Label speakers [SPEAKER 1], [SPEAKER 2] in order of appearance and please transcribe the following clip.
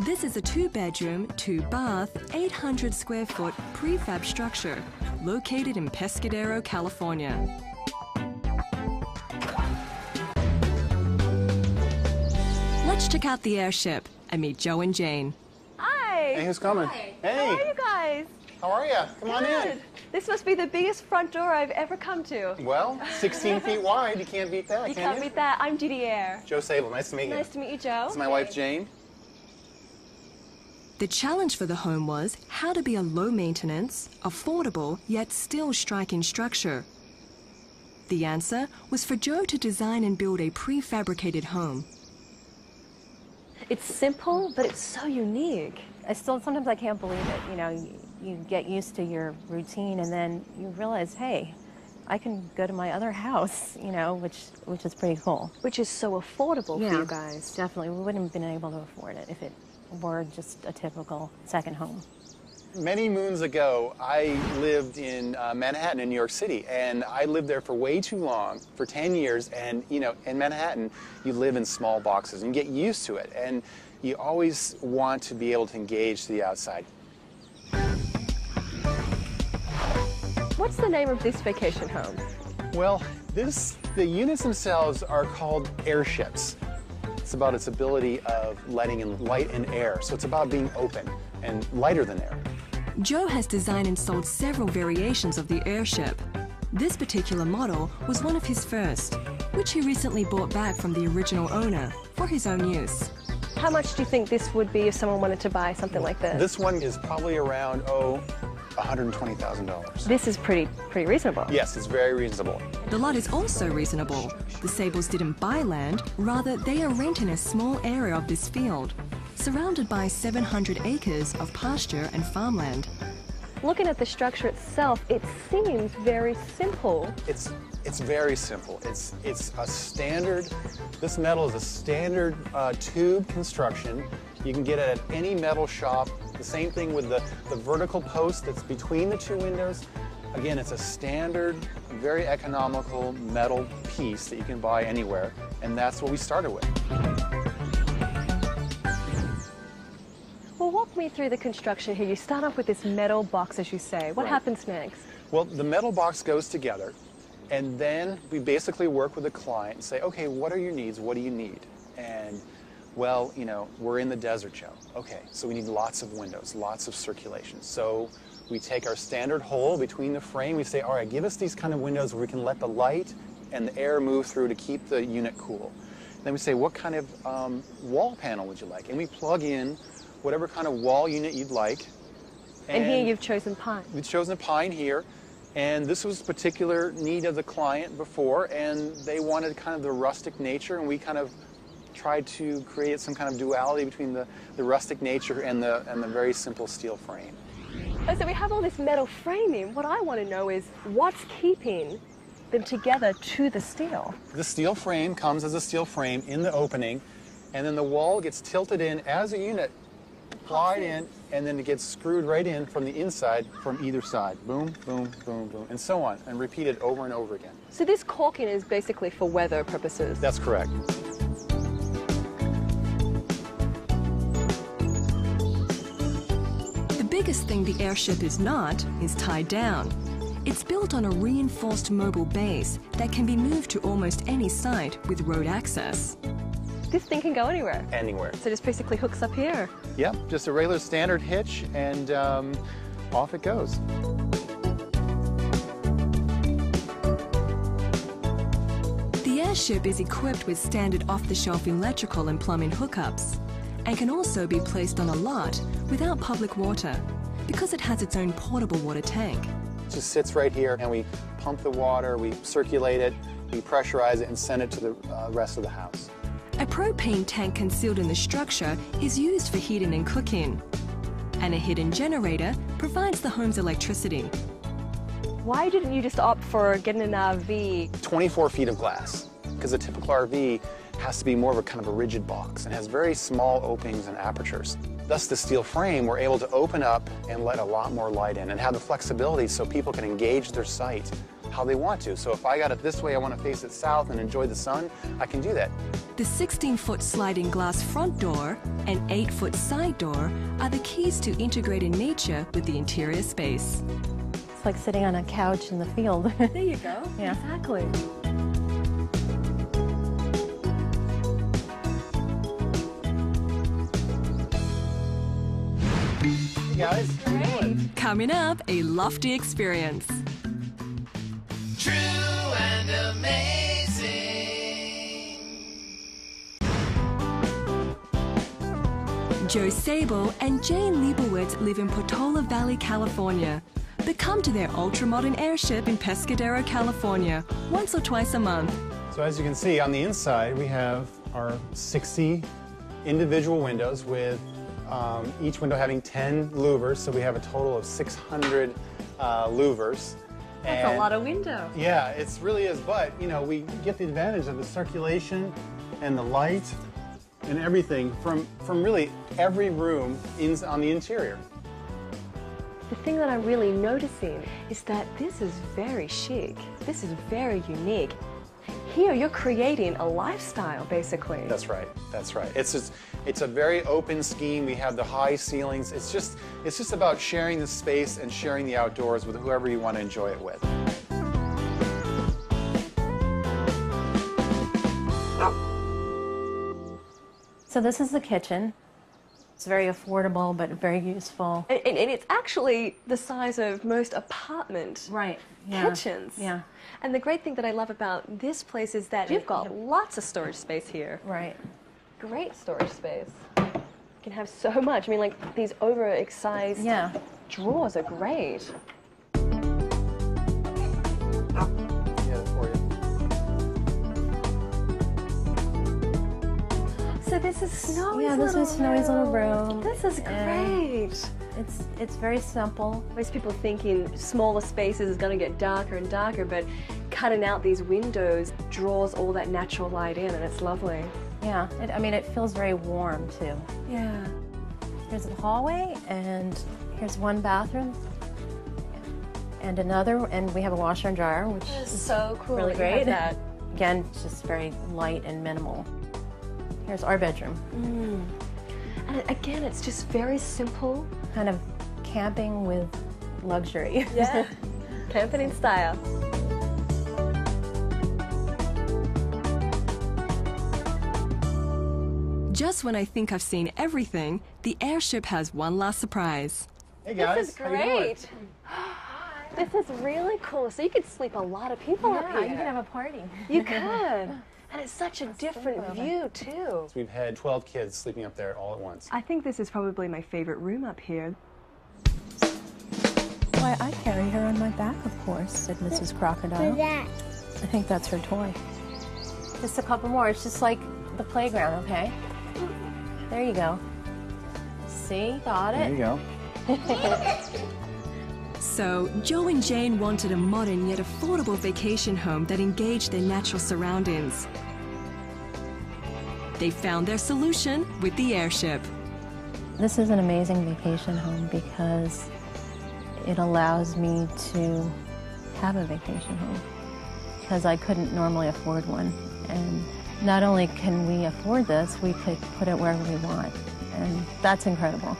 [SPEAKER 1] This is a 2-bedroom, 2-bath, 800 square foot prefab structure located in Pescadero, California. Let's check out the airship and meet Joe and Jane.
[SPEAKER 2] Hi!
[SPEAKER 3] Hey, who's coming?
[SPEAKER 2] Hi.
[SPEAKER 3] Hey!
[SPEAKER 2] How are you guys?
[SPEAKER 3] How are you? Come on in.
[SPEAKER 2] This must be the biggest front door I've ever come to.
[SPEAKER 3] Well, 16 feet wide. You can't beat that,
[SPEAKER 2] You
[SPEAKER 3] can
[SPEAKER 2] can't
[SPEAKER 3] you?
[SPEAKER 2] beat that. I'm Judy Air.
[SPEAKER 3] Joe Sabel. Nice to meet you.
[SPEAKER 2] Nice to meet you, Joe.
[SPEAKER 3] This is my wife, Jane.
[SPEAKER 1] The challenge for the home was how to be a low-maintenance, affordable, yet still striking structure. The answer was for Joe to design and build a prefabricated home.
[SPEAKER 2] It's simple, but it's so unique.
[SPEAKER 4] Sometimes I can't believe it. You know, you get used to your routine and then you realize, hey, I can go to my other house, you know, which is pretty cool.
[SPEAKER 2] Which is so affordable for you guys.
[SPEAKER 4] Definitely. We wouldn't have been able to afford it if it were just a typical second home.
[SPEAKER 3] Many moons ago, I lived in Manhattan in New York City, and I lived there for way too long, for 10 years, and, you know, in Manhattan, you live in small boxes, and you get used to it, and you always want to be able to engage the outside.
[SPEAKER 2] What's the name of this vacation home?
[SPEAKER 3] Well, the units themselves are called airships. It's about its ability of letting in light and air, so it's about being open and lighter than air.
[SPEAKER 1] Joe has designed and sold several variations of the airship. This particular model was one of his first, which he recently bought back from the original owner for his own use.
[SPEAKER 2] How much do you think this would be if someone wanted to buy something like this?
[SPEAKER 3] This one is probably around, $120,000.
[SPEAKER 2] This is pretty reasonable.
[SPEAKER 3] Yes, it's very reasonable.
[SPEAKER 1] The lot is also reasonable. The Sabels didn't buy land, rather they are renting a small area of this field, surrounded by 700 acres of pasture and farmland.
[SPEAKER 2] Looking at the structure itself, it seems very simple.
[SPEAKER 3] It's very simple. It's a standard, this metal is a standard tube construction. You can get it at any metal shop. The same thing with the vertical post that's between the two windows. Again, it's a standard, very economical metal piece that you can buy anywhere, and that's what we started with.
[SPEAKER 2] Well, walk me through the construction here. You start off with this metal box, as you say. What happens next?
[SPEAKER 3] Well, the metal box goes together, and then we basically work with the client and say, okay, what are your needs? What do you need? And, well, you know, we're in the desert, Joe. Okay, so we need lots of windows, lots of circulation. So we take our standard hole between the frame. We say, all right, give us these kind of windows where we can let the light and the air move through to keep the unit cool. Then we say, what kind of wall panel would you like? And we plug in whatever kind of wall unit you'd like.
[SPEAKER 2] And here you've chosen pine.
[SPEAKER 3] We've chosen pine here. And this was a particular need of the client before, and they wanted kind of the rustic nature, and we kind of tried to create some kind of duality between the rustic nature and the very simple steel frame.
[SPEAKER 2] Oh, so we have all this metal framing. What I want to know is what's keeping them together to the steel?
[SPEAKER 3] The steel frame comes as a steel frame in the opening, and then the wall gets tilted in as a unit, slide in, and then it gets screwed right in from the inside from either side. Boom, boom, boom, boom, and so on, and repeated over and over again.
[SPEAKER 2] So this caulking is basically for weather purposes?
[SPEAKER 3] That's correct.
[SPEAKER 1] The biggest thing the airship is not is tied down. It's built on a reinforced mobile base that can be moved to almost any site with road access.
[SPEAKER 2] This thing can go anywhere?
[SPEAKER 3] Anywhere.
[SPEAKER 2] So it just basically hooks up here?
[SPEAKER 3] Yep, just a regular standard hitch, and off it goes.
[SPEAKER 1] The airship is equipped with standard off-the-shelf electrical and plumbing hookups, and can also be placed on a lot without public water because it has its own portable water tank.
[SPEAKER 3] It just sits right here, and we pump the water, we circulate it, we pressurize it, and send it to the rest of the house.
[SPEAKER 1] A propane tank concealed in the structure is used for heating and cooking, and a hidden generator provides the home's electricity.
[SPEAKER 2] Why didn't you just opt for getting an RV?
[SPEAKER 3] 24 feet of glass, because a typical RV has to be more of a kind of a rigid box and has very small openings and apertures. Thus, the steel frame, we're able to open up and let a lot more light in and have the flexibility so people can engage their site how they want to. So if I got it this way, I want to face it south and enjoy the sun, I can do that.
[SPEAKER 1] The 16-foot sliding glass front door and 8-foot side door are the keys to integrating nature with the interior space.
[SPEAKER 4] It's like sitting on a couch in the field.
[SPEAKER 2] There you go.
[SPEAKER 4] Yeah.
[SPEAKER 2] Exactly.
[SPEAKER 3] Hey guys.
[SPEAKER 2] Great.
[SPEAKER 1] Coming up, a lofty experience.
[SPEAKER 5] True and amazing.
[SPEAKER 1] Joe Sabel and Jane Leibowitz live in Portola Valley, California, but come to their ultra-modern airship in Pescadero, California, once or twice a month.
[SPEAKER 3] So as you can see on the inside, we have our 60 individual windows with each window having 10 louvers, so we have a total of 600 louvers.
[SPEAKER 2] That's a lot of window.
[SPEAKER 3] Yeah, it really is, but you know, we get the advantage of the circulation and the light and everything from really every room on the interior.
[SPEAKER 2] The thing that I'm really noticing is that this is very chic. This is very unique. Here, you're creating a lifestyle, basically.
[SPEAKER 3] That's right. That's right. It's a very open scheme. We have the high ceilings. It's just about sharing the space and sharing the outdoors with whoever you want to enjoy it with.
[SPEAKER 4] So this is the kitchen. It's very affordable, but very useful.
[SPEAKER 2] And it's actually the size of most apartment kitchens.
[SPEAKER 4] Yeah.
[SPEAKER 2] And the great thing that I love about this place is that you've got lots of storage space here.
[SPEAKER 4] Right.
[SPEAKER 2] Great storage space. You can have so much. I mean, like, these over-excised drawers are great. So this is Snowy's
[SPEAKER 4] Yeah, this is Snowy's little room.
[SPEAKER 2] This is great.
[SPEAKER 4] It's very simple.
[SPEAKER 2] Most people thinking smaller spaces is going to get darker and darker, but cutting out these windows draws all that natural light in, and it's lovely.
[SPEAKER 4] Yeah, I mean, it feels very warm, too.
[SPEAKER 2] Yeah.
[SPEAKER 4] Here's the hallway, and here's one bathroom, and another, and we have a washer and dryer, which is
[SPEAKER 2] so cool.
[SPEAKER 4] really
[SPEAKER 2] that you have
[SPEAKER 4] great.
[SPEAKER 2] that.
[SPEAKER 4] Again, it's just very light and minimal. Here's our bedroom.
[SPEAKER 2] And again, it's just very simple.
[SPEAKER 4] Kind of camping with luxury.
[SPEAKER 2] Yeah. Camping in style.
[SPEAKER 1] Just when I think I've seen everything, the airship has one last surprise.
[SPEAKER 3] Hey guys,
[SPEAKER 2] This is great. This is really cool. So you could sleep a lot of people up here.
[SPEAKER 4] You can have a party.
[SPEAKER 2] You could. And it's such a different view, too.
[SPEAKER 3] We've had 12 kids sleeping up there all at once.
[SPEAKER 2] I think this is probably my favorite room up here.
[SPEAKER 4] Why, I carry her on my back, of course, said Mrs. Crocodile.
[SPEAKER 6] What's that?
[SPEAKER 4] I think that's her toy. Just a couple more. It's just like the playground, okay? There you go. See? Got it?
[SPEAKER 3] There you go.
[SPEAKER 1] So, Joe and Jane wanted a modern yet affordable vacation home that engaged their natural surroundings. They found their solution with the airship.
[SPEAKER 4] This is an amazing vacation home because it allows me to have a vacation home because I couldn't normally afford one. And not only can we afford this, we could put it wherever we want. And that's incredible.